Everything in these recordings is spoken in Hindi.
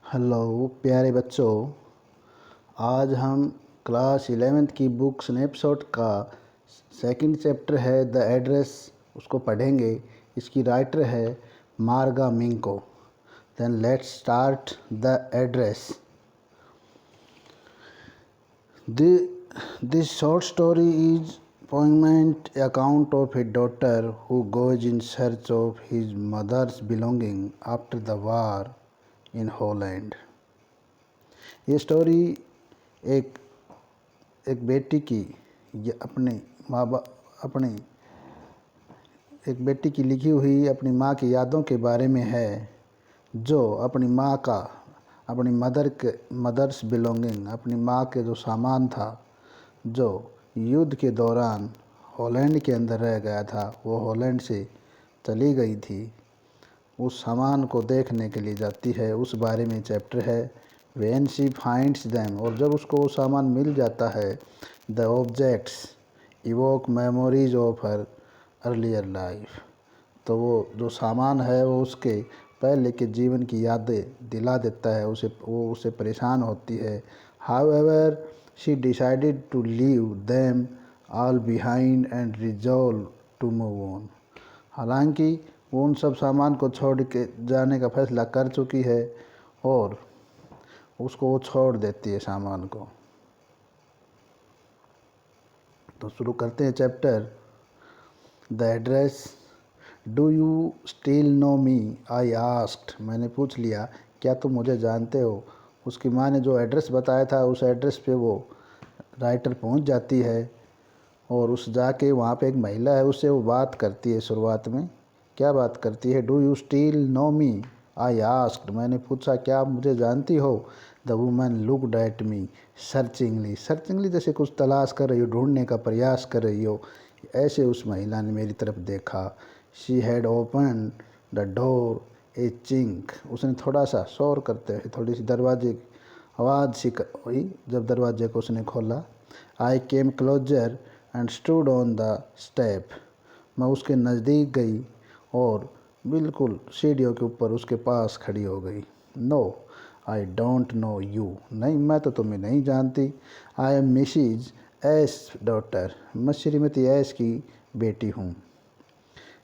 हेलो प्यारे बच्चों, आज हम क्लास 11th की बुक स्नैपशॉट का सेकंड चैप्टर है द एड्रेस, उसको पढ़ेंगे। इसकी राइटर है Marga Minco. Then let's start the address. This short story is poignant account of a daughter who goes in search of his mother's belonging after the war in Holland। ये स्टोरी एक एक बेटी की अपने माँ बाप अपने एक बेटी की लिखी हुई अपनी माँ की यादों के बारे में है, जो अपनी माँ का अपनी मदर्स बिलोंगिंग, अपनी माँ के जो सामान था जो युद्ध के दौरान हॉलैंड के अंदर रह गया था, वो हॉलैंड से चली गई थी, उस सामान को देखने के लिए जाती है। उस बारे में चैप्टर है। व्हेन शी फाइंड्स देम, और जब उसको वो सामान मिल जाता है, the objects evoke memories of her earlier life, तो वो जो सामान है वो उसके पहले के जीवन की यादें दिला देता है, वो उसे परेशान होती है। However she decided to leave them all behind and resolve to move on. हालांकि वो उन सब सामान को छोड़ के जाने का फैसला कर चुकी है और उसको वो छोड़ देती है सामान को। तो शुरू करते हैं chapter. The address. Do you still know me, I asked. मैंने पूछ लिया, क्या तुम मुझे जानते हो। उसकी माँ ने जो एड्रेस बताया था उस एड्रेस पे वो राइटर पहुंच जाती है और उस जाके वहाँ पे एक महिला है, उससे वो बात करती है। शुरुआत में क्या बात करती है? Do you still know me, I asked. मैंने पूछा, क्या आप मुझे जानती हो। The woman looked at me searchingly जैसे कुछ तलाश कर रही हो, ढूंढने का प्रयास कर रही हो, ऐसे उस महिला ने मेरी तरफ देखा। She had open the door A chink. उसने थोड़ा सा शोर करते हुए, थोड़ी सी दरवाजे की आवाज़ सी हुई जब दरवाजे को उसने खोला। I came closer and stood on the step. मैं उसके नज़दीक गई और बिल्कुल सीढ़ियों के ऊपर उसके पास खड़ी हो गई। No I don't know you. नहीं, मैं तो तुम्हें नहीं जानती। I am Mrs S daughter. मैं श्रीमती एस की बेटी हूँ।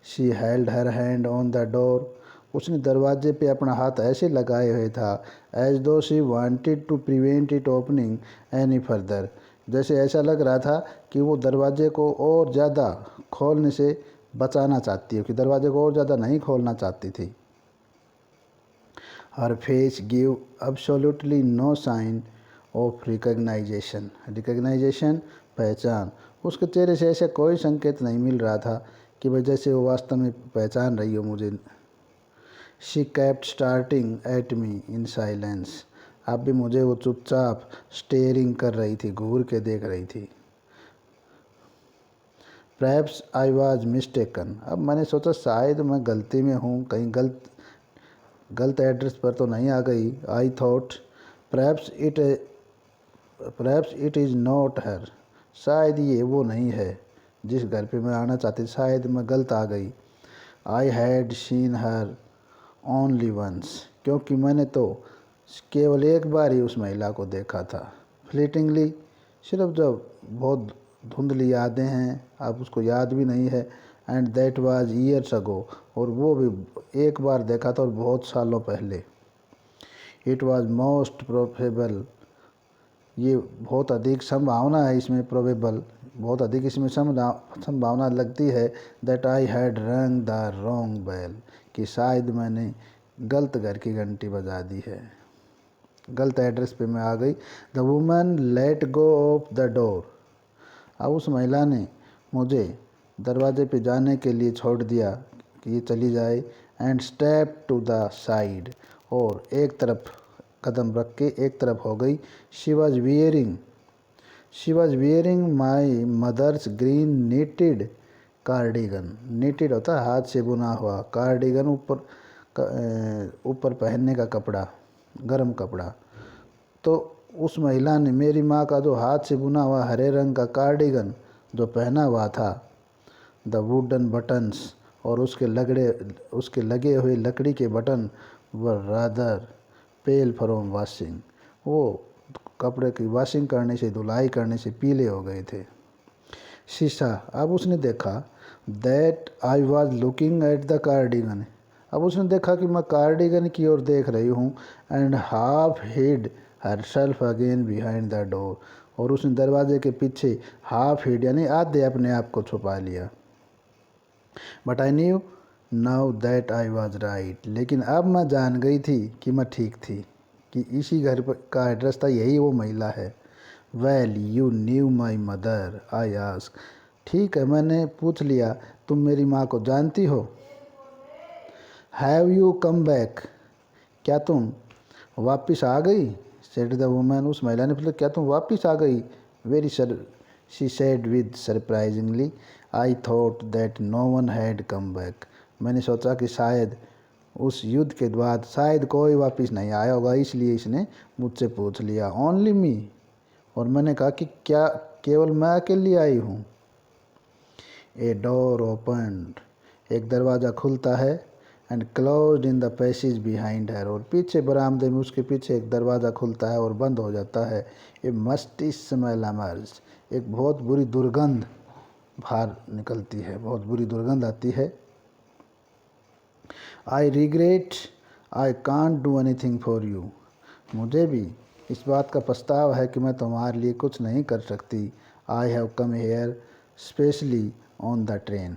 She held her hand on the door. उसने दरवाजे पे अपना हाथ ऐसे लगाए हुए था, as though she wanted to prevent it opening any further. जैसे ऐसा लग रहा था कि वो दरवाजे को और ज़्यादा खोलने से बचाना चाहती है, कि दरवाजे को और ज़्यादा नहीं खोलना चाहती थी। Her face give absolutely no sign of recognization, पहचान। उसके चेहरे से ऐसा कोई संकेत नहीं मिल रहा था कि भाई जैसे वो वास्तव में पहचान रही हो मुझे। She kept starting at me in silence. अब भी मुझे वो चुपचाप स्टेयरिंग कर रही थी, घूर के देख रही थी। Perhaps I was mistaken. अब मैंने सोचा शायद मैं गलती में हूँ, कहीं गलत एड्रेस पर तो नहीं आ गई। I thought perhaps it is not her. शायद ये वो नहीं है जिस घर पे मैं आना चाहती, शायद मैं गलत आ गई। I had seen her only once. क्योंकि मैंने तो केवल एक बार ही उस महिला को देखा था। फ्लीटिंगली, सिर्फ जब बहुत धुंधली यादें हैं, अब उसको याद भी नहीं है। And that was years ago, और वो भी एक बार देखा था और बहुत सालों पहले। इट वाज मोस्ट प्रोबेबल, ये बहुत अधिक संभावना है इसमें, प्रोबेबल बहुत अधिक इसमें संभावना लगती है, दैट आई हैड रंग द रॉन्ग बेल, कि शायद मैंने गलत घर की घंटी बजा दी है, गलत एड्रेस पे मैं आ गई। The woman let go of the door. अब उस महिला ने मुझे दरवाजे पे जाने के लिए छोड़ दिया कि ये चली जाए। And step to the side, और एक तरफ कदम रख के एक तरफ हो गई। She was wearing my mother's green knitted cardigan. Knitted होता है हाथ से बुना हुआ, कार्डिगन ऊपर पहनने का कपड़ा, गर्म कपड़ा। तो उस महिला ने मेरी माँ का जो हाथ से बुना हुआ हरे रंग का कार्डिगन जो पहना हुआ था, द वुडन बटन्स, और उसके लगे हुए लकड़ी के बटन व रादर पेल फ्रॉम वॉशिंग, वो कपड़े की वॉशिंग करने से, धुलाई करने से पीले हो गए थे। शीशा, अब उसने देखा that I was looking at the cardigan, अब उसने देखा कि मैं कार्डिगन की ओर देख रही हूँ। And half hid herself again behind the door, और उसने दरवाजे के पीछे हाफ हिड यानी आधे अपने आप को छुपा लिया। But I knew now that I was right, लेकिन अब मैं जान गई थी कि मैं ठीक थी, कि इसी घर का एड्रेस था, यही वो महिला है। Well you knew my mother I ask, ठीक है मैंने पूछ लिया, तुम मेरी माँ को जानती हो। हैव यू कम बैक, क्या तुम वापस आ गई। सेड द वुमन, उस महिला ने पूछा क्या तुम वापस आ गई। Very sir she said with surprisingly, I thought that no one had come back, मैंने सोचा कि शायद उस युद्ध के बाद शायद कोई वापस नहीं आया होगा, इसलिए इसने मुझसे पूछ लिया। ओनली मी, और मैंने कहा कि क्या केवल मैं अकेली आई हूँ। ए डोर ओपनड, एक दरवाज़ा खुलता है। And closed in the passage behind her, और पीछे बरामदे में उसके पीछे एक दरवाज़ा खुलता है और बंद हो जाता है। ए मस्टी स्मेल एमर्ज, एक बहुत बुरी दुर्गंध बाहर निकलती है, बहुत बुरी दुर्गंध आती है। I regret I can't do anything for you, मुझे भी इस बात का पछतावा है कि मैं तुम्हारे लिए कुछ नहीं कर सकती। I have come here specially on the train,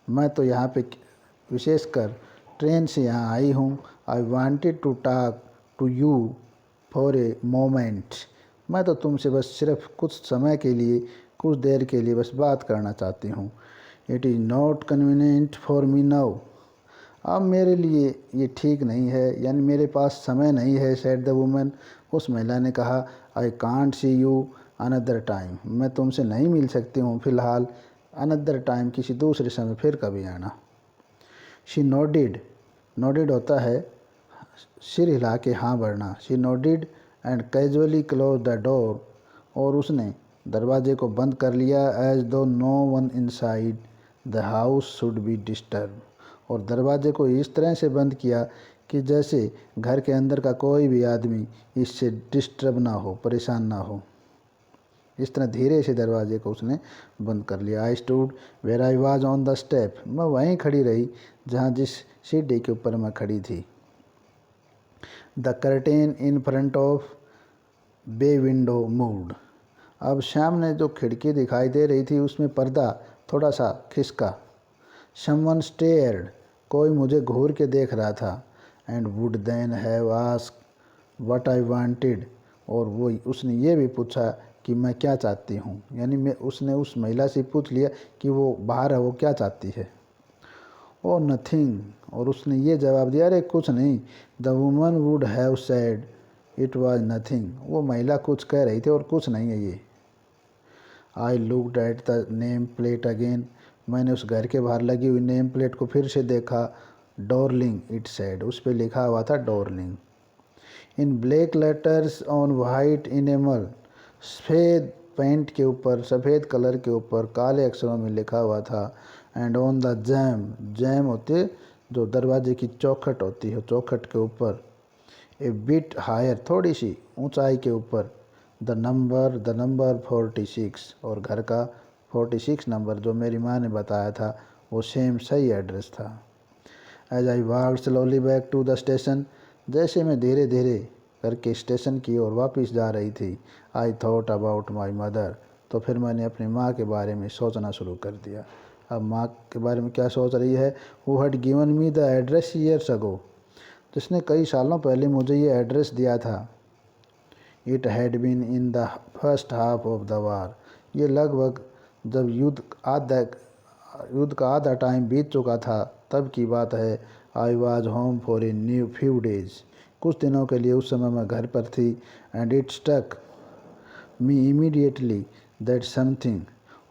मैं तो यहाँ पे विशेषकर ट्रेन से यहाँ आई हूँ। I wanted to talk to you for a moment, मैं तो तुमसे बस सिर्फ कुछ समय के लिए, कुछ देर के लिए बस बात करना चाहती हूँ। It is not convenient for me now, अब मेरे लिए ये ठीक नहीं है, यानी मेरे पास समय नहीं है। सेड द वुमन, उस महिला ने कहा। I can't see you another time, मैं तुमसे नहीं मिल सकती हूँ फ़िलहाल। अनदर टाइम, किसी दूसरे समय, फिर कभी आना। शी नोडिड, नोडिड होता है सिर हिला के हाँ भरना। She nodded and casually close the door, और उसने दरवाजे को बंद कर लिया। As though no one inside the house should be disturb, और दरवाजे को इस तरह से बंद किया कि जैसे घर के अंदर का कोई भी आदमी इससे डिस्टर्ब ना हो, परेशान ना हो। इस तरह धीरे से दरवाजे को उसने बंद कर लिया। I stood where I was on the step, मैं वहीं खड़ी रही जहाँ जिस सीढ़ी के ऊपर मैं खड़ी थी। The curtain in front of bay window moved, अब सामने जो खिड़की दिखाई दे रही थी उसमें पर्दा थोड़ा सा खिसका। समवन स्टेयर्ड, कोई मुझे घूर के देख रहा था। And would then have asked what I wanted, और वो उसने ये भी पूछा कि मैं क्या चाहती हूँ, यानी मैं उसने उस महिला से पूछ लिया कि वो बाहर है, वो क्या चाहती है। ओ नथिंग, और उसने ये जवाब दिया, अरे कुछ नहीं। The woman would have said it was nothing, वो महिला कुछ कह रही थी और कुछ नहीं है ये। I looked at the name plate again, मैंने उस घर के बाहर लगी हुई नेम प्लेट को फिर से देखा। डॉर्लिंग इट सेड, उस पर लिखा हुआ था Darling. In black letters on white enamel, सफ़ेद पेंट के ऊपर, सफ़ेद कलर के ऊपर काले अक्षरों में लिखा हुआ था। And on the jam, jam होते जो दरवाजे की चौखट होती है, चौखट के ऊपर ए बिट हायर, थोड़ी सी ऊंचाई के ऊपर द नंबर 46, और घर का 46 नंबर जो मेरी माँ ने बताया था वो सेम सही एड्रेस था। As I walked slowly back to the station, जैसे मैं धीरे धीरे करके स्टेशन की ओर वापस जा रही थी। I thought about my mother, तो फिर मैंने अपनी माँ के बारे में सोचना शुरू कर दिया। अब माँ के बारे में क्या सोच रही है। Who had given me the address years ago, जिसने कई सालों पहले मुझे ये एड्रेस दिया था। It had been in the first half of the war, ये लगभग जब युद्ध का आधा टाइम बीत चुका था तब की बात है। I was home for a new few days, कुछ दिनों के लिए उस समय मैं घर पर थी। And it stuck me immediately that something,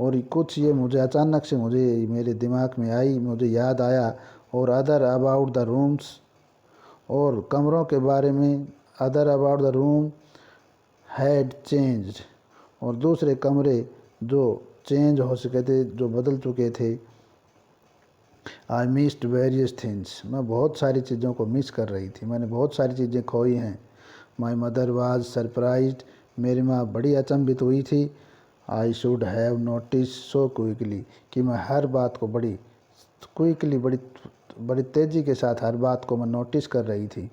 और कुछ ये मुझे अचानक से मुझे मेरे दिमाग में आई, मुझे याद आया। और अदर अबाउट द रूम्स, और कमरों के बारे में। Other about the room had changed, और दूसरे कमरे जो चेंज हो सके थे, जो बदल चुके थे। आई मिस्ड वेरियस थिंग्स, मैं बहुत सारी चीज़ों को मिस कर रही थी, मैंने बहुत सारी चीज़ें खोई हैं। माई मदर वाज सरप्राइज्ड, मेरी माँ बड़ी अचंभित हुई थी। I should have notice so quickly, कि मैं हर बात को बड़ी क्विकली बड़ी बड़ी तेज़ी के साथ हर बात को मैं नोटिस कर रही थी।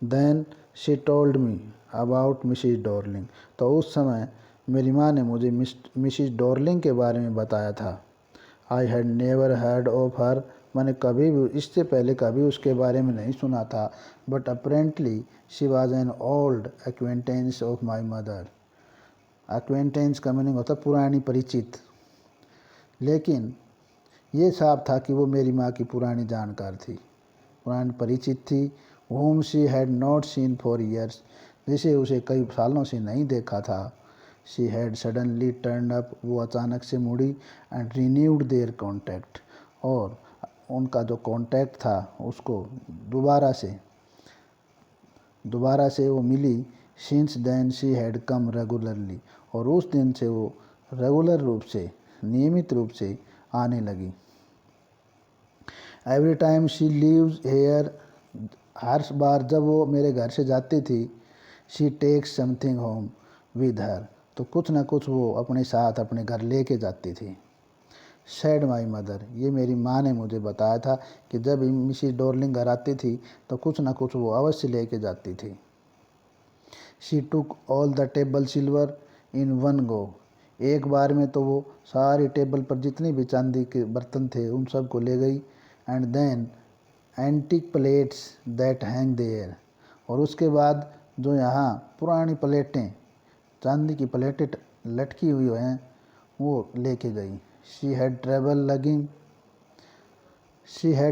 Then she told me about Mrs Dorling, तो उस समय मेरी माँ ने मुझे मिसिज डॉर्लिंग के बारे में बताया था। I had never heard of her, मैंने कभी भी इससे पहले कभी उसके बारे में नहीं सुना था। But apparently she was an old acquaintance of my mother. Acquaintance का मीनिंग होता है पुरानी परिचित, लेकिन ये साफ था कि वो मेरी माँ की पुरानी जानकार थी, पुरानी परिचित थी। whom she had not seen for years, जिसे उसे कई सालों से नहीं देखा था। she had suddenly turned up, वो अचानक से मुड़ी। and renewed their contact, और उनका जो कांटेक्ट था उसको दोबारा से वो मिली। since then she had come regularly, और उस दिन से वो रेगुलर रूप से नियमित रूप से आने लगी। Every time she leaves here, हर बार जब वो मेरे घर से जाती थी। She takes something home with her, तो कुछ ना कुछ वो अपने साथ अपने घर लेके जाती थी। सैड माई मदर, ये मेरी माँ ने मुझे बताया था कि जब मिसिज डॉर्लिंग घर आती थी तो कुछ ना कुछ वो अवश्य लेके जाती थी। She took all the table silver in one go, एक बार में तो वो सारी टेबल पर जितनी भी चांदी के बर्तन थे उन सब को ले गई। And then antique plates that hang there, और उसके बाद जो यहाँ पुरानी प्लेटें, चांदी की प्लेटें लटकी हुई हैं वो लेके गई। She had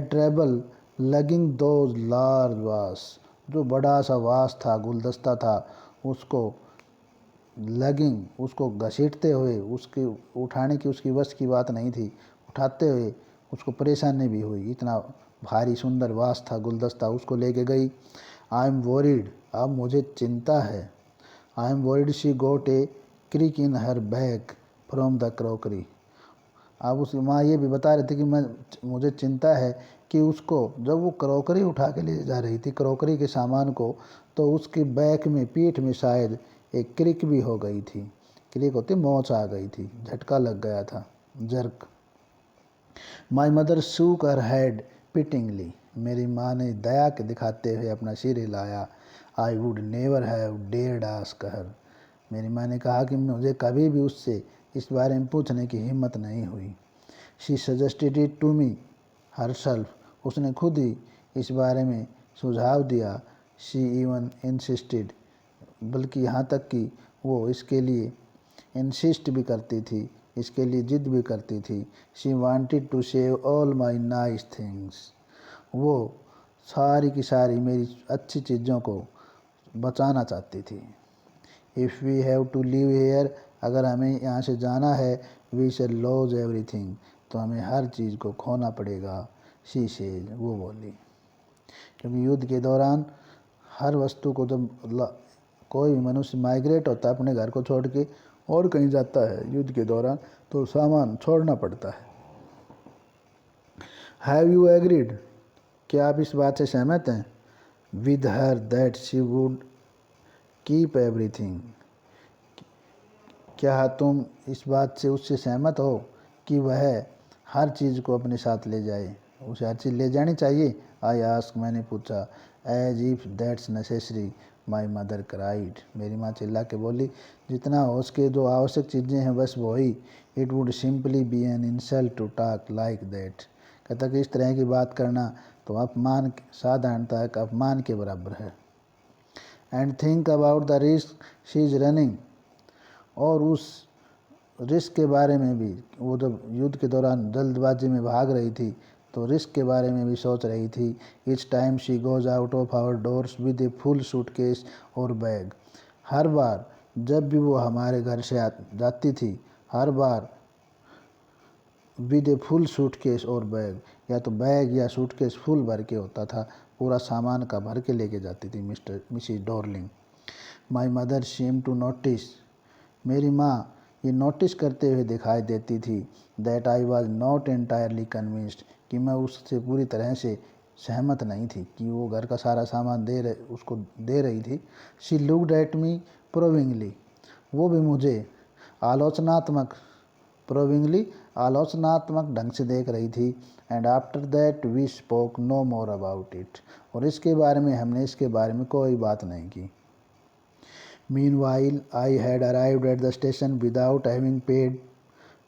trouble lugging those large vase, जो बड़ा सा वास था, गुलदस्ता था, उसको लगिंग, उसको घसीटते हुए, उसके उठाने की उसकी बस की बात नहीं थी, उठाते हुए उसको परेशानी भी हुई, इतना भारी सुंदर वास था, गुलदस्ता, उसको लेके गई। आई एम वॉरिड, अब मुझे चिंता है। I am worried she got a crick in her bag from the crockery, अब उस माँ ये भी बता रही थी कि मुझे चिंता है कि उसको जब वो क्रॉकरी उठा के ले जा रही थी, क्रॉकरी के सामान को, तो उसके बैक में, पीठ में शायद एक क्रिक भी हो गई थी। क्रिक होती मोच आ गई थी, झटका लग गया था, jerk. My mother shook her head pityingly, मेरी माँ ने दया के दिखाते हुए अपना सिर हिलाया। I would never have dared ask her, मेरी माँ ने कहा कि मुझे कभी भी उससे इस बारे में पूछने की हिम्मत नहीं हुई। She suggested it to me herself, उसने खुद ही इस बारे में सुझाव दिया। शी इवन इंसिस्टेड, बल्कि यहाँ तक कि वो इसके लिए इंसिस्ट भी करती थी, इसके लिए जिद भी करती थी। She wanted to save all my nice things, वो सारी की सारी मेरी अच्छी चीज़ों को बचाना चाहती थी। If we have to live here, अगर हमें यहाँ से जाना है, वी शैल लॉज एवरीथिंग, तो हमें हर चीज़ को खोना पड़ेगा। शी सेज, वो बोली, क्योंकि युद्ध के दौरान हर वस्तु को जब कोई भी मनुष्य माइग्रेट होता है अपने घर को छोड़ के और कहीं जाता है युद्ध के दौरान, तो सामान छोड़ना पड़ता है। हैव यू एग्रीड, क्या आप इस बात से सहमत हैं? With her that she would keep everything, क्या तुम इस बात से उससे सहमत हो कि वह हर चीज़ को अपने साथ ले जाए, उसे हर चीज़ ले जानी चाहिए? आई आस्क, मैंने पूछा। As if that's necessary, my mother cried, मेरी माँ चिल्ला के बोली, जितना हो उसके जो आवश्यक चीज़ें हैं बस वही। It would simply be an insult to talk like that, कहता कि इस तरह की बात करना तो अपमान, साधारणता एक अपमान के बराबर है। And think about the risk she is running, और उस रिस्क के बारे में भी, वो जब युद्ध के दौरान जल्दबाजी में भाग रही थी तो रिस्क के बारे में भी सोच रही थी। Each time she goes out of our doors with a full suitcase और बैग, हर बार जब भी वो हमारे घर से जाती थी, हर बार विद ए फुल सूटकेस और बैग, या तो बैग या सूटकेस फुल भर के होता था, पूरा सामान का भर के लेके जाती थी Mrs Dorling. My mother seem to notice, मेरी माँ ये नोटिस करते हुए दिखाई देती थी that I was not entirely convinced, कि मैं उससे पूरी तरह से सहमत नहीं थी कि वो घर का सारा सामान उसको दे रही थी। शी लुक्ड एट मी प्रोविंगली, वो भी मुझे आलोचनात्मक प्रोविंगली आलोचनात्मक ढंग से देख रही थी। And after that we spoke no more about it, और इसके बारे में हमने इसके बारे में कोई बात नहीं की। Meanwhile, I had arrived at the station without having paid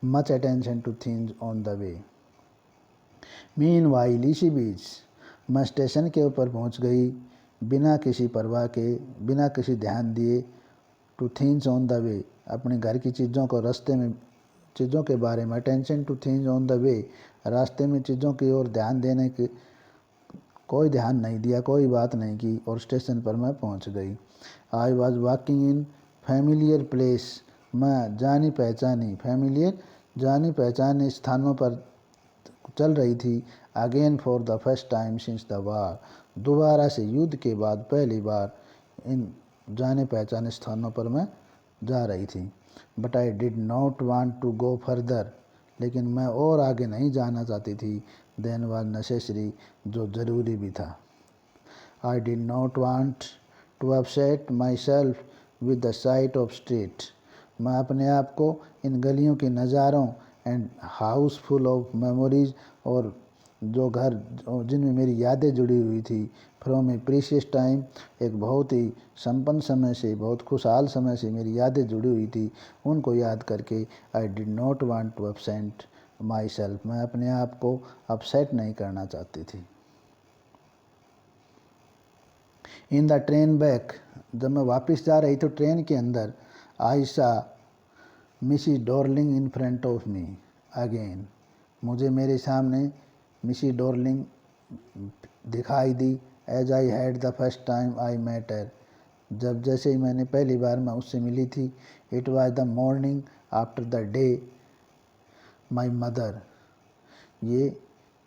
much attention to things on the way. Meanwhile, इसी बीच मैं स्टेशन के ऊपर पहुंच गई बिना किसी परवाह के, बिना किसी ध्यान दिए। Two things on the way, अपने घर की चीज़ों को रास्ते में, चीज़ों के बारे में। Attention two things on the way, रास्ते में चीज़ों की ओर ध्यान देने की कोई ध्यान नहीं दिया, कोई बात नहीं की, और स्टेशन पर मैं पहुंच गई। I was walking in familiar place, मैं जानी पहचानी स्थानों पर चल रही थी। Again for the first time since the war, दोबारा से युद्ध के बाद पहली बार इन जाने पहचाने स्थानों पर मैं जा रही थी। But I did not want to go further, लेकिन मैं और आगे नहीं जाना चाहती थी। देन वाज नेसेसरी, जो ज़रूरी भी था। I did not want to upset myself with the sight of street, मैं अपने आप को इन गलियों के नज़ारों and house full of memories, और जो घर जिनमें मेरी यादें जुड़ी हुई थी, फ्रॉम ए प्रीशियस टाइम, एक बहुत ही संपन्न समय से, बहुत खुशहाल समय से मेरी यादें जुड़ी हुई थी, उनको याद करके I did not want to upset myself, मैं अपने आप को अपसेट नहीं करना चाहती थी। इन द ट्रेन बैक, जब मैं वापस जा रही तो ट्रेन के अंदर, I saw Missy Darling in front of me again, मुझे मेरे सामने मिसी डॉर्लिंग दिखाई दी। As I had the first time I met her, जब जैसे ही मैंने पहली बार मैं उससे मिली थी। It was the morning after the day my mother, ये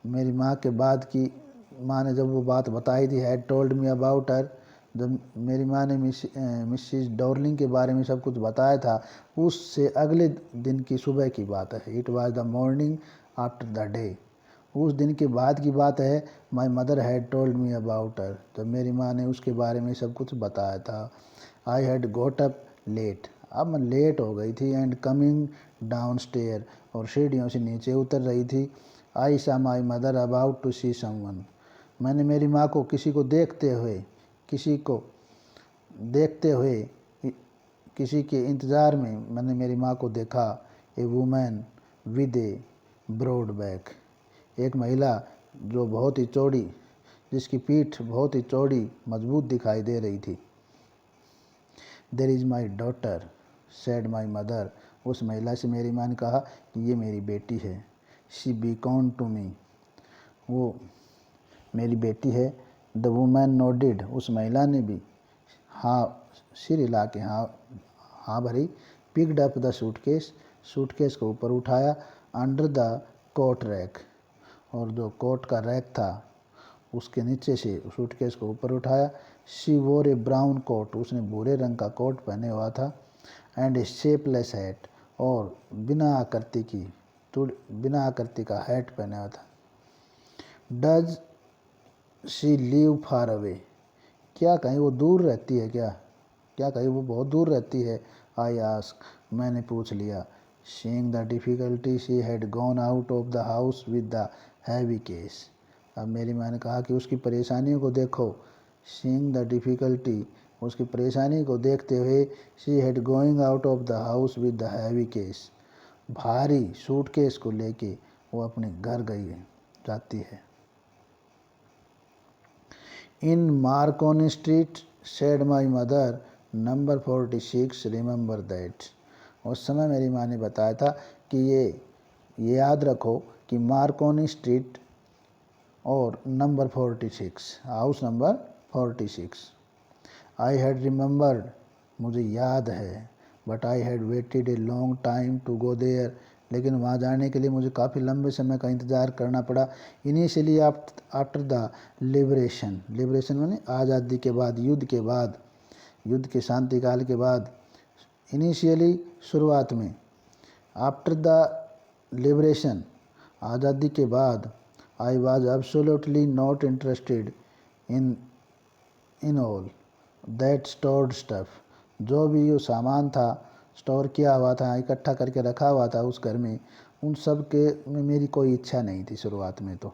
मेरी माँ के बाद की, माँ ने जब वो बात बताई थी, had told me about her, जब मेरी माँ ने मिसिस डॉर्लिंग के बारे में सब कुछ बताया था, उससे अगले दिन की सुबह की बात है। It was the morning after the day, उस दिन के बाद की बात है। My mother had told me about her, जब मेरी माँ ने उसके बारे में सब कुछ बताया था। I had got up late, अब मैं लेट हो गई थी। एंड कमिंग डाउन स्टेयर, और सीढ़ियों से नीचे उतर रही थी। I saw my mother about to see someone, मैंने मेरी माँ को किसी को देखते हुए, किसी के इंतज़ार में मैंने मेरी माँ को देखा। A woman with a broad back, एक महिला जो बहुत ही चौड़ी, जिसकी पीठ बहुत ही चौड़ी मजबूत दिखाई दे रही थी। There is my daughter said my mother, उस महिला से मेरी माँ ने कहा कि ये मेरी बेटी है। शी बीकॉन टू मी, वो मेरी बेटी है। द वुमेन नोडिड, उस महिला ने भी हाँ सिर हिला के हाँ भरी। Picked up the suitcase, suitcase को ऊपर उठाया। अंडर द कोट रैक, और जो कोट का रैक था उसके नीचे से सूटकेस को ऊपर उठाया। शी वोर ए ब्राउन कोट, उसने भूरे रंग का कोट पहने हुआ था। एंड ए शेपलेस हैट, और बिना आकृति का हैट पहना हुआ था। Does she live far away, क्या कहीं वो दूर रहती है क्या कहीं वो बहुत दूर रहती है। आई आस्क, मैंने पूछ लिया। Seeing the difficulty she had gone out of the house with the heavy case, अब मेरी माँ ने कहा कि उसकी परेशानियों को देखो। सीइंग द डिफ़िकल्टी, उसकी परेशानी को देखते हुए। She had going out of the house with the heavy case, भारी सूटकेस को लेके वो अपने घर जाती है। In Marconi street said my mother, number 46, remember that, उस समय मेरी माँ ने बताया था कि ये याद रखो कि मार्कोनी स्ट्रीट और number 46, house number 46। I had remembered, मुझे याद है। But I had waited a long time to go there, लेकिन वहाँ जाने के लिए मुझे काफ़ी लंबे समय का इंतज़ार करना पड़ा। Initially after the liberation, liberation माने आज़ादी के बाद, युद्ध के बाद, युद्ध के शांति काल के बाद। इनिशियली शुरुआत में, आफ्टर द लिबरेशन आज़ादी के बाद। I was absolutely not interested in all that stored stuff. जो भी वो सामान था, स्टोर किया हुआ था, इकट्ठा करके रखा हुआ था उस घर में, उन सब के में मेरी कोई इच्छा नहीं थी शुरुआत में तो।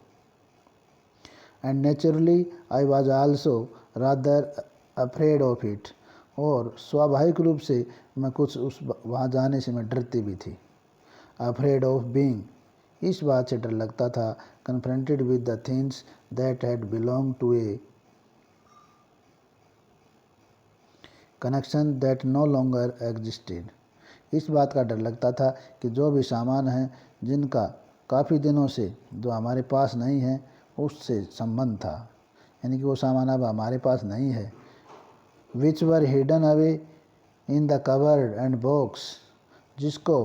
And naturally I was also rather afraid of it. और स्वाभाविक रूप से मैं कुछ उस वहाँ जाने से मैं डरती भी थी। अफ्रेड ऑफ बीइंग, इस बात से डर लगता था, confronted with the things that had belong to a connection that no longer existed. इस बात का डर लगता था कि जो भी सामान हैं जिनका काफ़ी दिनों से जो हमारे पास नहीं है उससे संबंध था, यानी कि वो सामान अब हमारे पास नहीं है। Which were hidden away in the cupboard and box, जिसको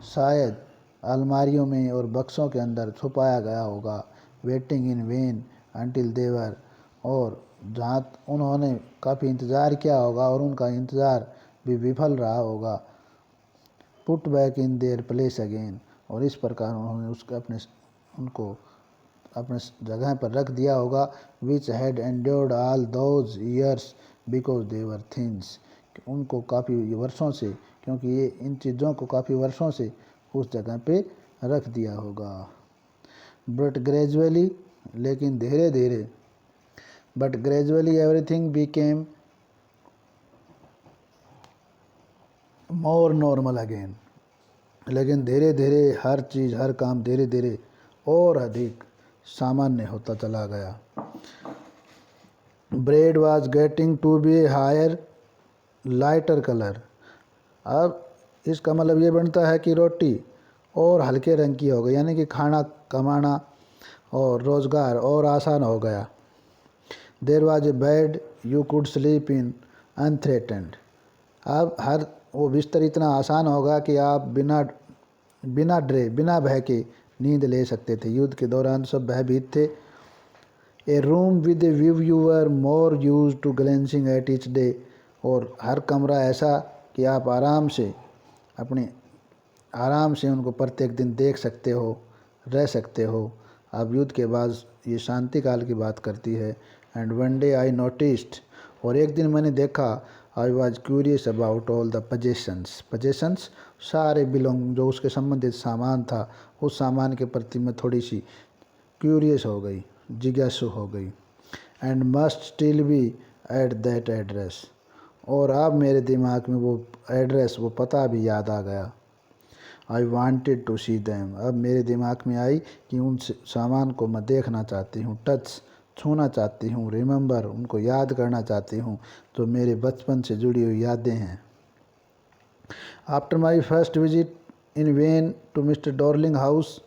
शायद अलमारियों में और बक्सों के अंदर छुपाया गया होगा। वेटिंग इन वेन अंटिल देवर, और जहाँ उन्होंने काफ़ी इंतज़ार किया होगा और उनका इंतज़ार भी विफल रहा होगा। Put back in their place again, और इस प्रकार उन्होंने उनको अपने जगह पर रख दिया होगा। Which had endured all those years because they were things, उनको काफ़ी वर्षों से, क्योंकि ये इन चीज़ों को काफ़ी वर्षों से उस जगह पे रख दिया होगा। बट ग्रेजुअली, लेकिन धीरे धीरे, but gradually everything became more normal again, लेकिन धीरे धीरे हर चीज़, हर काम धीरे धीरे और अधिक सामान्य होता चला गया। Bread was getting to be higher lighter colour, अब इसका मतलब ये बनता है कि रोटी और हल्के रंग की हो गई, यानी कि खाना कमाना और रोज़गार और आसान हो गया। There was a bed you could sleep in unthreatened, अब हर वो बिस्तर इतना आसान होगा कि आप बिना डरे, बिना भय के नींद ले सकते थे। युद्ध के दौरान सब भयभीत थे। A room with a view you were more used to glancing at each day, और हर कमरा ऐसा कि आप आराम से उनको प्रत्येक दिन देख सकते हो, रह सकते हो। अब युद्ध के बाद ये शांति काल की बात करती है। And one day I noticed, और एक दिन मैंने देखा, I was curious about all the possessions, सारे बिलोंग जो उसके संबंधित सामान था, उस सामान के प्रति मैं थोड़ी सी क्यूरियस हो गई, जिज्ञासु हो गई। And must still be at that address, और अब मेरे दिमाग में वो एड्रेस, वो पता भी याद आ गया। I wanted to see them, अब मेरे दिमाग में आई कि उन सामान को मैं देखना चाहती हूँ, टच, छूना चाहती हूँ, रिमेंबर, उनको याद करना चाहती हूँ, जो मेरे बचपन से जुड़ी हुई यादें हैं। After my first visit in vain to Mister Dorling house,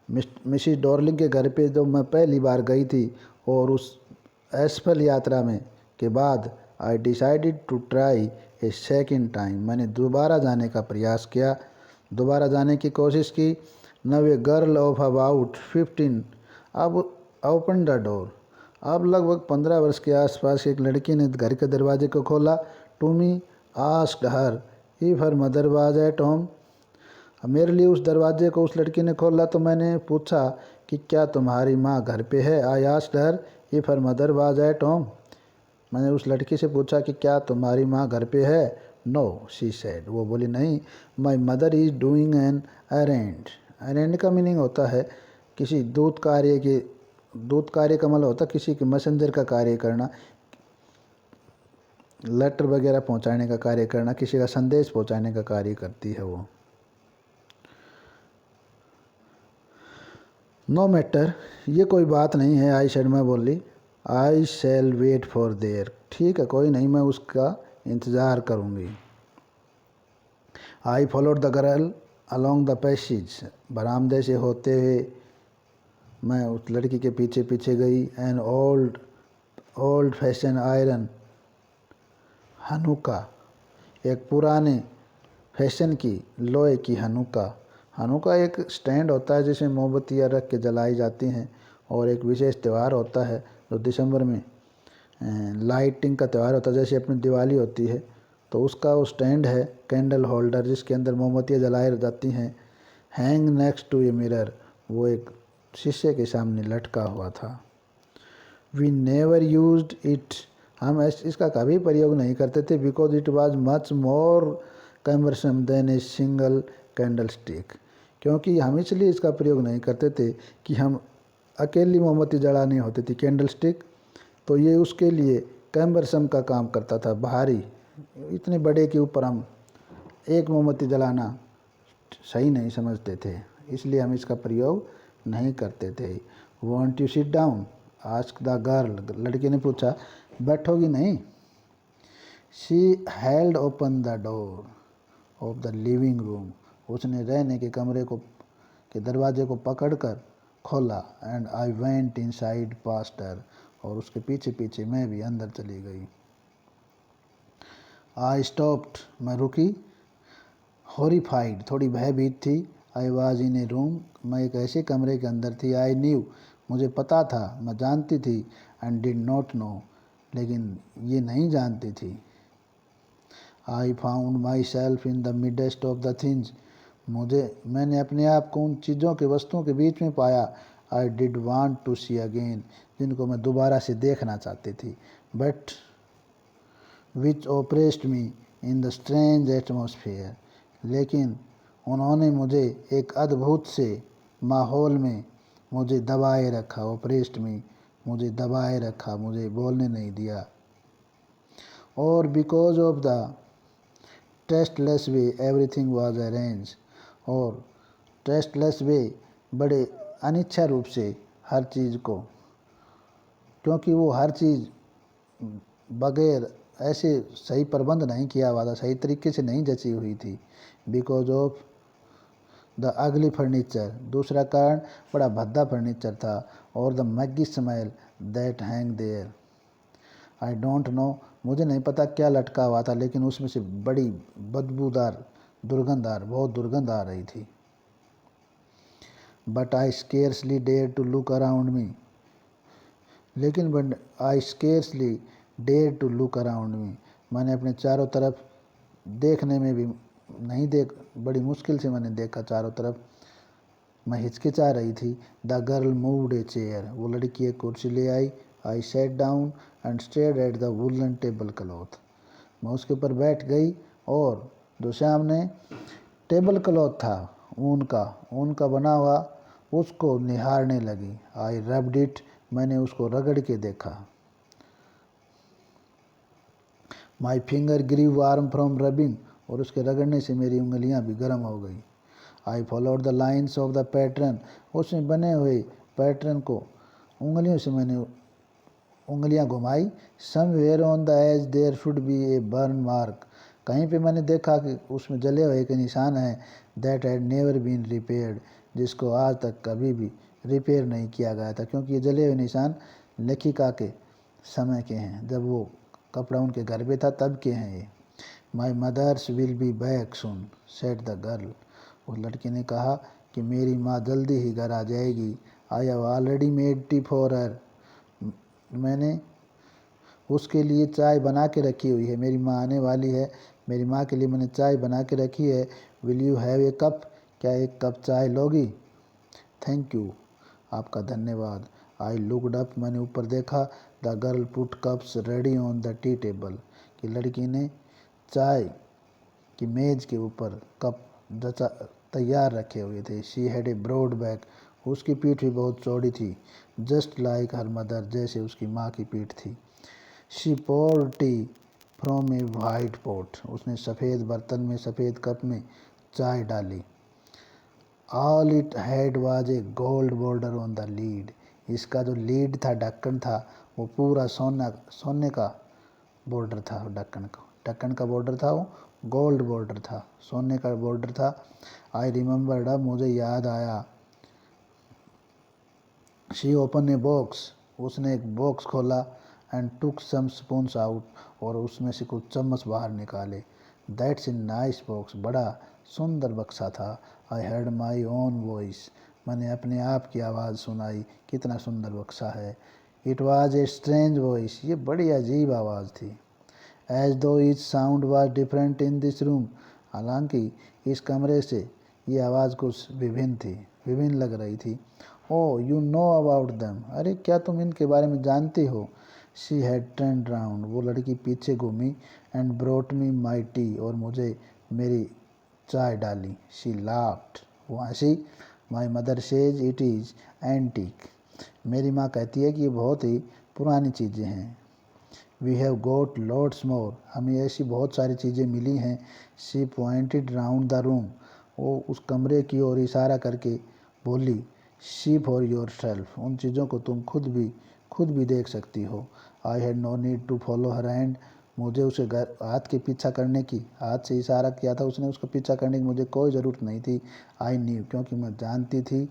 Mrs Dorling के घर पे जब मैं पहली बार गई थी, और उस असफल यात्रा में के बाद I decided to try a second time, मैंने दोबारा जाने का प्रयास किया, दोबारा जाने की कोशिश की। नव ए गर्ल ऑफ अबाउट 15 अब ओपन द डोर, अब लगभग 15 वर्ष के आसपास एक लड़की ने घर के दरवाजे को खोला। To me asked her if her mother was at home, मेरे लिए उस दरवाजे को उस लड़की ने खोला तो मैंने पूछा कि क्या तुम्हारी माँ घर पे है। आई asked her if her mother was at home, मैंने उस लड़की से पूछा कि क्या तुम्हारी माँ घर पे है। नो शी सेड, वो बोली नहीं। My mother is doing an errand, errand का मीनिंग होता है किसी दूत कार्य का मतलब होता है किसी के मैसेंजर का कार्य करना, लेटर वगैरह पहुंचाने का कार्य करना, किसी का संदेश पहुंचाने का कार्य करती है वो। नो मैटर, ये कोई बात नहीं है। आई सेड, मैं बोली। आई शैल वेट फॉर देयर, ठीक है कोई नहीं, मैं उसका इंतज़ार करूँगी। I followed the girl along the passage, बरामदे से होते हुए मैं उस लड़की के पीछे पीछे गई। An old fashion iron Hanukkah, एक पुराने फैशन की लोहे की हनुका एक स्टैंड होता है जिसमें मोमबत्तियाँ रख के जलाई जाती हैं, और एक विशेष त्यौहार होता है जो दिसंबर में लाइटिंग का त्यौहार होता है, जैसे अपनी दिवाली होती है, तो उसका वो स्टैंड है, कैंडल होल्डर, जिसके अंदर मोमबत्तियाँ जलाई जाती हैं। Hang next to a mirror, वो एक शीशे के सामने लटका हुआ था। वी नेवर यूज्ड इट, हम इसका कभी प्रयोग नहीं करते थे, because it was much more cumbersome than a single candlestick, क्योंकि हम इसलिए इसका प्रयोग नहीं करते थे कि हम अकेली मोमबत्ती जलानी होती थी। कैंडल स्टिक तो ये उसके लिए कैम्बरसम का काम करता था, भारी, इतने बड़े के ऊपर हम एक मोमबत्ती जलाना सही नहीं समझते थे, इसलिए हम इसका प्रयोग नहीं करते थे। Won't you sit down, ask the girl, लड़की ने पूछा, बैठोगी नहीं? She held open the door of the living room, उसने रहने के कमरे के दरवाजे को पकड़कर खोला। And I went inside past her, और उसके पीछे पीछे मैं भी अंदर चली गई। आई स्टॉप्ड, मैं रुकी। हॉरिफाइड, थोड़ी भयभीत थी। I was in A room, मैं एक ऐसे कमरे के अंदर थी। आई न्यू, मुझे पता था, मैं जानती थी। एंड डिड नॉट नो, लेकिन ये नहीं जानती थी। I found my self in the midst of the things, मैंने अपने आप को उन चीज़ों के, वस्तुओं के बीच में पाया। I did want to see again, जिनको मैं दोबारा से देखना चाहती थी। But which oppressed me in the strange atmosphere, लेकिन उन्होंने मुझे एक अद्भुत से माहौल में मुझे दबाए रखा। ओप्रेस्ड मी, मुझे दबाए रखा, मुझे बोलने नहीं दिया। और because of the tasteless way everything was arrange, और टेस्टलेस वे, बड़े अनिच्छा रूप से हर चीज़ को, क्योंकि वो हर चीज़ बगैर ऐसे सही प्रबंध नहीं किया हुआ था, सही तरीके से नहीं जची हुई थी। Because of the ugly furniture, दूसरा कारण बड़ा भद्दा फर्नीचर था। और the muggy smell that hang there, I don't know, मुझे नहीं पता क्या लटका हुआ था, लेकिन उसमें से बड़ी बदबूदार, बहुत दुर्गंध आ रही थी। But I scarcely dare to look around me, लेकिन but I scarcely dare to look around me, मैंने अपने चारों तरफ देखने में भी नहीं बड़ी मुश्किल से मैंने देखा चारों तरफ, मैं हिचकिचा रही थी। The girl moved a chair, वो लड़की एक कुर्सी ले आई। I sat down and stared at the woollen tablecloth, मैं उसके ऊपर बैठ गई और जो सामने टेबल क्लॉथ था ऊन का बना हुआ, उसको निहारने लगी। आई रब्ड इट, मैंने उसको रगड़ के देखा। My finger grew warm from rubbing, और उसके रगड़ने से मेरी उंगलियां भी गर्म हो गई। I followed the lines of the pattern, उसमें बने हुए पैटर्न को उंगलियों से मैंने उंगलियां घुमाई। Somewhere on the edge there should be a burn mark, कहीं पे मैंने देखा कि उसमें जले हुए के निशान हैं। That had never been repaired, जिसको आज तक कभी भी रिपेयर नहीं किया गया था, क्योंकि ये जले हुए निशान लेखिका के समय के हैं, जब वो कपड़ा उनके घर पे था तब के हैं ये। My mothers will be back soon said the girl, उस लड़की ने कहा कि मेरी माँ जल्दी ही घर आ जाएगी। I have already made tea for her, मैंने उसके लिए चाय बना के रखी हुई है, मेरी माँ आने वाली है, मेरी माँ के लिए मैंने चाय बना के रखी है। Will you have a cup, क्या एक कप चाय लोगी? थैंक यू, आपका धन्यवाद। आई लुकड अप, मैंने ऊपर देखा। The girl put cups ready on the tea table, कि लड़की ने चाय की मेज़ के ऊपर कप तैयार रखे हुए थे। She had a broad back, उसकी पीठ भी बहुत चौड़ी थी। जस्ट लाइक हर मदर, जैसे उसकी माँ की पीठ थी। She poured tea from a white pot, उसने सफ़ेद बर्तन में, सफ़ेद कप में चाय डाली। All it had was a gold border on the lid, इसका जो लीड था, ढक्कन था, वो पूरा सोने का बॉर्डर था। ढक्कन का बॉर्डर था, वो गोल्ड बॉर्डर था, सोने का बॉर्डर था। आई रिमेंबर्ड, अब मुझे याद आया। शी ओपन ए बॉक्स, उसने एक बॉक्स खोला। And took some spoons out, और उसमें से कुछ चम्मच बाहर निकाले। दैट्स ए नाइस बॉक्स, बड़ा सुंदर बक्सा था। आई हेard माई ओन वॉइस, मैंने अपने आप की आवाज़ सुनाई, कितना सुंदर बक्सा है। It was a strange voice, ये बड़ी अजीब आवाज़ थी। एज दो each sound was different in this room, हालांकि इस कमरे से ये आवाज़ कुछ विभिन्न थी, विभिन्न लग रही थी। Oh you know about them, अरे क्या तुम इनके बारे में जानती हो। शी हैड टर्न्ड राउंड, वो लड़की पीछे घूमी, and brought me my T, और मुझे मेरी चाय डाली। शी लाफ्ड, वो हंसी। My mother says it is antique, मेरी माँ कहती है कि ये बहुत ही पुरानी चीज़ें हैं। We have got lots more, हमें ऐसी बहुत सारी चीज़ें मिली हैं। She pointed round the room, वो उस कमरे की ओर इशारा करके बोली। सी फॉर योर सेल्फ, उन चीज़ों को तुम खुद भी देख सकती हो। I had no need to follow her hand, मुझे उसे हाथ के पीछा करने की, हाथ से इशारा किया था उसने, उसका पीछा करने की मुझे कोई ज़रूरत नहीं थी। आई न्यू, क्योंकि मैं जानती थी।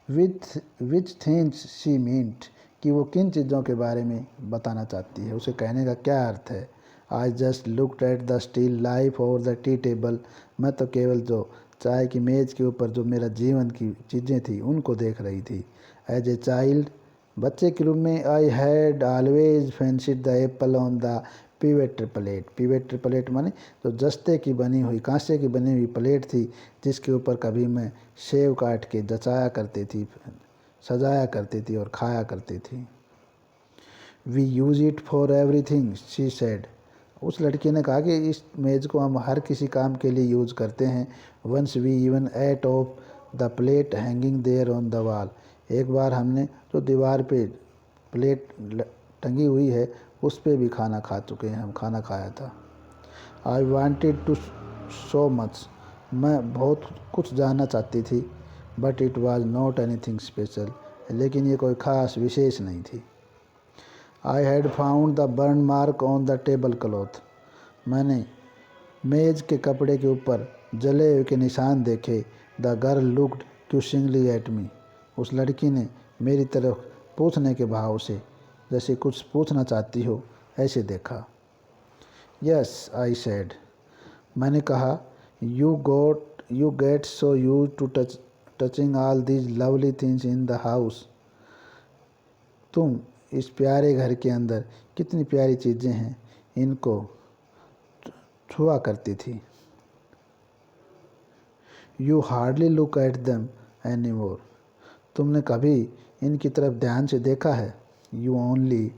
विच थिंग्स शी मीन्ट, कि वो किन चीज़ों के बारे में बताना चाहती है, उसे कहने का क्या अर्थ है। I just looked at the still life over the tea table, मैं तो केवल जो चाय की मेज़ के ऊपर जो मेरा जीवन की चीज़ें थी उनको देख रही थी। एज ए चाइल्ड, बच्चे के रूप में, I had always fancied the apple on the pewter plate. Pewter plate माने जो जस्ते की बनी हुई, कांसे की बनी हुई प्लेट थी, जिसके ऊपर कभी मैं सेव काट के जचाया करती थी, सजाया करती थी और खाया करती थी। We use it for everything, she said, उस लड़की ने कहा कि इस मेज़ को हम हर किसी काम के लिए यूज़ करते हैं। Once we even ate off the plate hanging there on the wall, एक बार हमने जो दीवार पे प्लेट टंगी हुई है उस पे भी खाना खा चुके हैं, हम खाना खाया था। I wanted to so much, मैं बहुत कुछ जानना चाहती थी। But it was not anything special, लेकिन ये कोई ख़ास विशेष नहीं थी। I had found the burn mark on the table cloth, मैंने मेज़ के कपड़े के ऊपर जले हुए के निशान देखे। The girl looked questioningly at me, उस लड़की ने मेरी तरफ पूछने के भाव से, जैसे कुछ पूछना चाहती हो ऐसे देखा। यस आई सेड, मैंने कहा। You get so used to touching all these lovely things in the house, तुम इस प्यारे घर के अंदर कितनी प्यारी चीज़ें हैं इनको छुआ करती थी। You hardly look at them any more, तुमने कभी इनकी तरफ ध्यान से देखा है। You only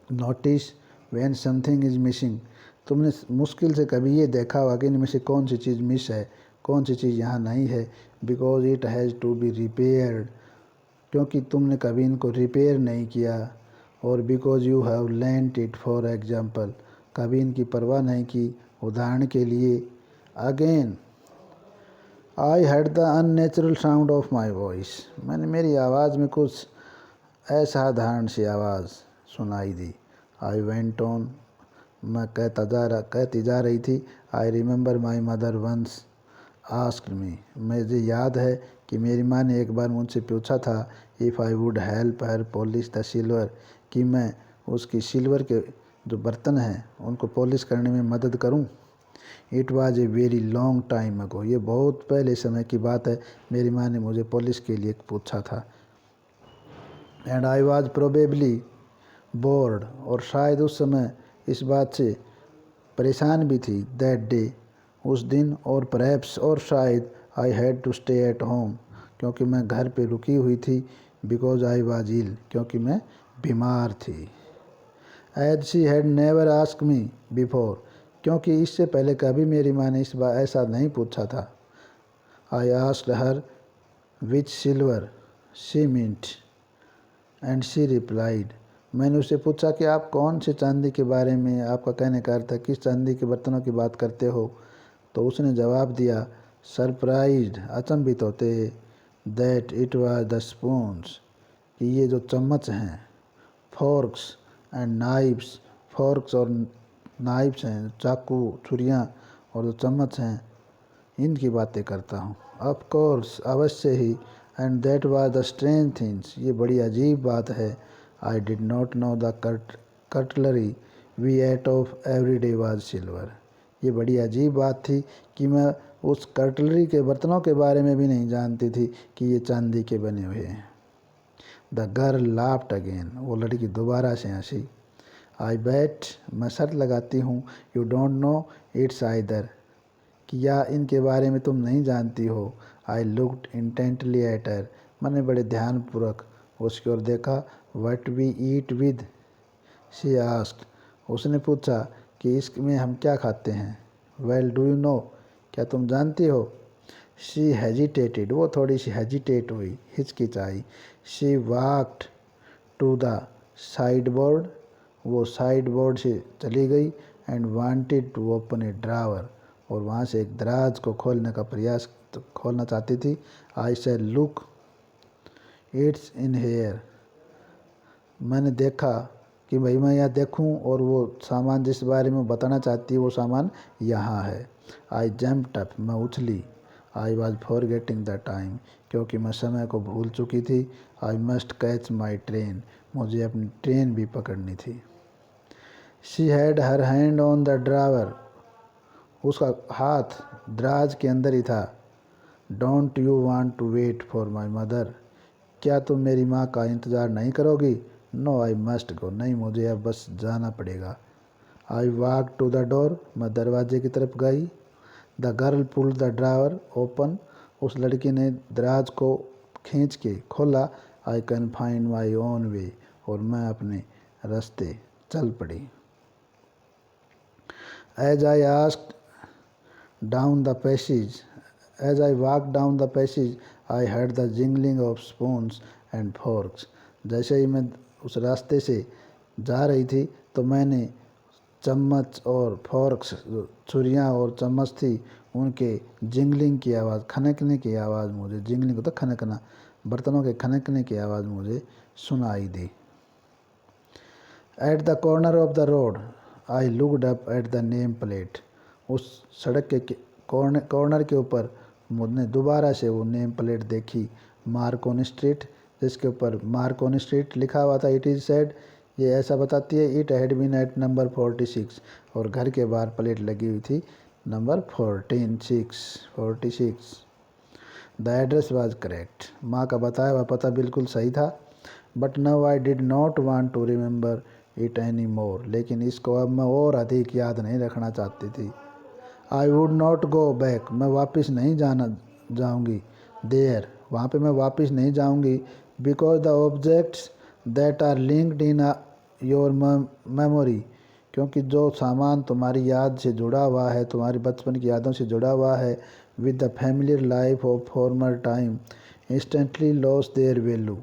notice when something is missing, तुमने मुश्किल से कभी ये देखा होगा कि इनमें से कौन सी चीज़ मिस है, कौन सी चीज़ यहाँ नहीं है। Because it has to be repaired, क्योंकि तुमने कभी इनको रिपेयर नहीं किया। और because you have lent it for example, कभी इनकी परवाह नहीं की, उदाहरण के लिए। Again I had the unnatural sound of my voice, मैंने मेरी आवाज़ में कुछ असाधारण सी आवाज़ सुनाई दी। आई वेंट ऑन, मैं कहती जा रही थी। I remember my mother once asked me, मुझे याद है कि मेरी माँ ने एक बार मुझसे पूछा था, if I would help her polish the silver, कि मैं उसकी सिल्वर के जो बर्तन हैं उनको पॉलिश करने में मदद करूं। It was a very long time ago, ये बहुत पहले समय की बात है, मेरी माँ ने मुझे पॉलिश के लिए पूछा था। And I was probably board, और शायद उस समय इस बात से परेशान भी थी। दैट डे, उस दिन, और परहैप्स, और शायद I had to stay at home, क्योंकि मैं घर पे रुकी हुई थी। बिकॉज आई वाज इल, क्योंकि मैं बीमार थी। As she had never ask me before, क्योंकि इससे पहले कभी मेरी माँ ने इस बार ऐसा नहीं पूछा था। I asked her which silver she meant, and she replied, मैंने उससे पूछा कि आप कौन से चांदी के बारे में, आपका कहने का अर्थ है किस चांदी के बर्तनों की बात करते हो। तो उसने जवाब दिया, सरप्राइज्ड, अचंभित होते, that it was the spoons, कि ये जो चम्मच हैं, फोर्क्स एंड नाइफ्स, फोर्क्स और नाइफ्स हैं, चाकू छुरियाँ, और जो चम्मच हैं इनकी बातें करता हूँ। ऑफ कोर्स, अवश्य ही। And that was the strange things, ये बड़ी अजीब बात है। I did not know the cutlery we ate off every day was silver, ये बड़ी अजीब बात थी कि मैं उस कटलरी के बर्तनों के बारे में भी नहीं जानती थी कि ये चांदी के बने हुए हैं। द गर्ल लाफ्ड अगेन, वो लड़की दोबारा से हंसी। आई बैट, मैं शर्त लगाती हूँ, you don't know it's either, कि या इनके बारे में तुम नहीं जानती हो। I looked intently at her, मैंने बड़े ध्यानपूर्वक उसकी ओर देखा। What we eat with, she asked. उसने पूछा कि इसमें हम क्या खाते हैं। वेल डू यू नो, क्या तुम जानती हो। शी हेजिटेटेड, वो थोड़ी सी हेजिटेट हुई, हिचकिचाई। She walked to the sideboard, वो साइडबोर्ड से चली गई। And wanted to open a drawer, और वहाँ से एक दराज को खोलने का प्रयास खोलना चाहती थी। I said look, it's in here. मैंने देखा कि भाई मैं यहाँ देखूं, और वो सामान जिस बारे में बताना चाहती है वो सामान यहाँ है। आई जम्प्ड अप, मैं उछली। I was forgetting the time, क्योंकि मैं समय को भूल चुकी थी। I must catch my train, मुझे अपनी ट्रेन भी पकड़नी थी। She had her hand on the drawer, उसका हाथ दराज के अंदर ही था। Don't you want to wait for my mother, क्या तुम मेरी माँ का इंतज़ार नहीं करोगी। नो आई मस्ट गो, नहीं मुझे अब बस जाना पड़ेगा। I walk to the door, मैं दरवाजे की तरफ गई। The girl pulled the drawer open, उस लड़की ने दराज को खींच के खोला। I can find my own way, और मैं अपने रास्ते चल पड़ी। As I asked down the passage, as I walk down the passage, I heard the jingling of spoons and forks. जैसे ही मैं उस रास्ते से जा रही थी तो मैंने चम्मच और फोर्क्स, छुरियाँ और चम्मच थी, उनके जिंगलिंग की आवाज़, खनकने की आवाज़ मुझे, जिंगलिंग होता खनकना, बर्तनों के खनकने की आवाज़ मुझे सुनाई दी। At the corner of the road I looked up at the name plate, उस सड़क के कॉर्नर के ऊपर मुझने दोबारा से वो नेम प्लेट देखी, मार्कोनी स्ट्रीट, जिसके ऊपर मार्कोनी स्ट्रीट लिखा हुआ था। इट इज़ सेड, ये ऐसा बताती है, it had been at number 46, और घर के बाहर प्लेट लगी हुई थी number 46। The address was correct, माँ का बताया हुआ पता बिल्कुल सही था। But now I did not want to remember it any more, लेकिन इसको अब मैं और अधिक याद नहीं रखना चाहती थी। I would not go back, मैं वापस नहीं जाऊँगी। देयर, वहाँ पे मैं वापस नहीं जाऊँगी। Because the objects that are linked in your memory, क्योंकि जो सामान तुम्हारी याद से जुड़ा हुआ है, तुम्हारी बचपन की यादों से जुड़ा हुआ है, with the familiar life of former time instantly loss their value,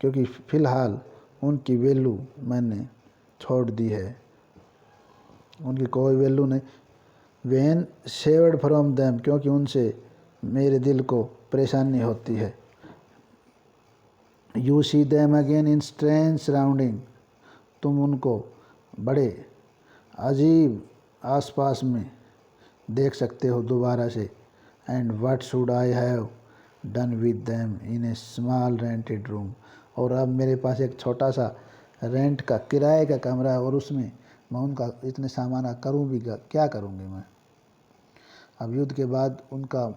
क्योंकि फ़िलहाल उनकी वैल्यू मैंने छोड़ दी है, उनकी कोई वैल्यू नहीं। वैन सेवर्ड फ्रॉम दैम, क्योंकि उनसे मेरे दिल को परेशानी होती है। You see them again in strange surrounding, तुम उनको बड़े अजीब आसपास में देख सकते हो दोबारा से। And what should I have done with them in A small rented room, और अब मेरे पास एक छोटा सा रेंट का किराए का कमरा है, और उसमें मैं उनका इतने सामान करूँ भी क्या करूँगी मैं। अब युद्ध के बाद उनका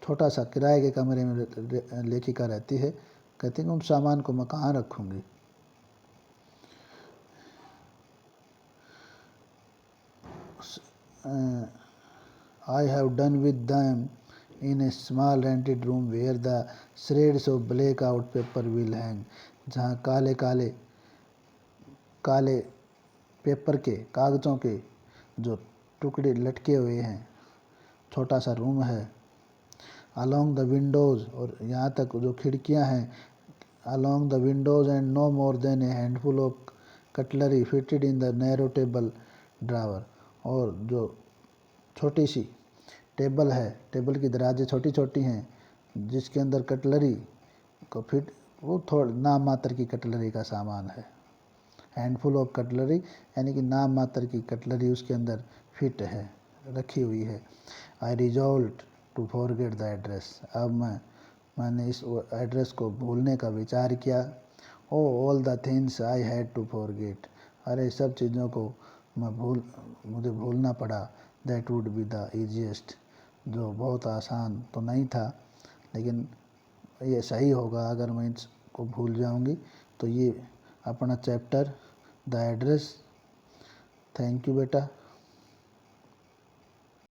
छोटा सा किराए के कमरे में लेखिका रहती है, कहती है कि उन सामान को मैं कहाँ रखूँगी। I have done with them in a small rented room where the shreds of blackout paper will hang, जहाँ काले काले काले पेपर के, कागज़ों के जो टुकड़े लटके हुए हैं, छोटा सा रूम है। अलोंग द विंडोज़, और यहाँ तक जो खिड़कियाँ हैं, along the windows and no more than a handful of cutlery fitted in the narrow table drawer, और जो छोटी सी टेबल है, टेबल की दराजें छोटी छोटी हैं, जिसके अंदर कटलरी को फिट, वो थोड़ा नाम मात्र की कटलरी का सामान है। हैंडफुल ऑफ कटलरी यानी कि नाम मात्र की कटलरी उसके अंदर फिट है, रखी हुई है। I resolve to forget the address, अब मैंने इस एड्रेस को भूलने का विचार किया। Oh all the things I had to forget, अरे सब चीज़ों को मुझे भूलना पड़ा। That would be the easiest, जो बहुत आसान तो नहीं था, लेकिन ये सही होगा अगर मैं इसको भूल जाऊंगी। तो ये अपना chapter the address. Thank you बेटा।